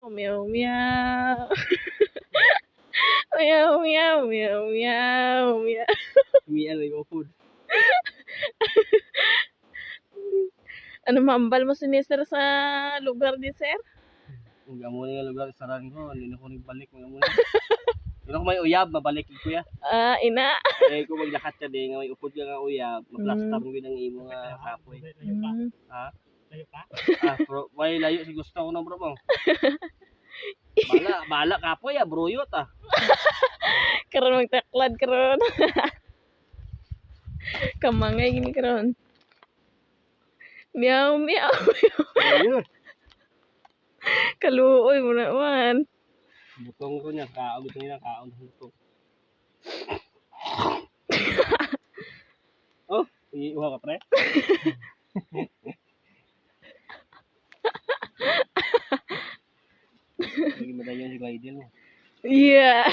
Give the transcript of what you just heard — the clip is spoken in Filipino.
Meow meow. Meow meow meow meow meow. Umian na yung food. Ano mambal mo si Mister sa lugar di sir? Ang amo nga lugar saran ko, hindi na ko nagbalik mga muna. Pero kung may uyab, mabalik ko ya. Ina. Eh kung maglakat ka din, nga may upod ka nga uyab, maplastar mo ang imo nga kapoy. Ha? Layo pa? Bro, may layo si gusto ko na bro mo. Bala kapoy bruyot Karon magtaklad karon. Kamangay gini karon. Meow meow. Ayun. Kaluoy mo naman. Butong ko niya, kaon gusto niya kaon butong. Oh, iuha ka pre. Lagi madayon si Glidel mo. Yeah.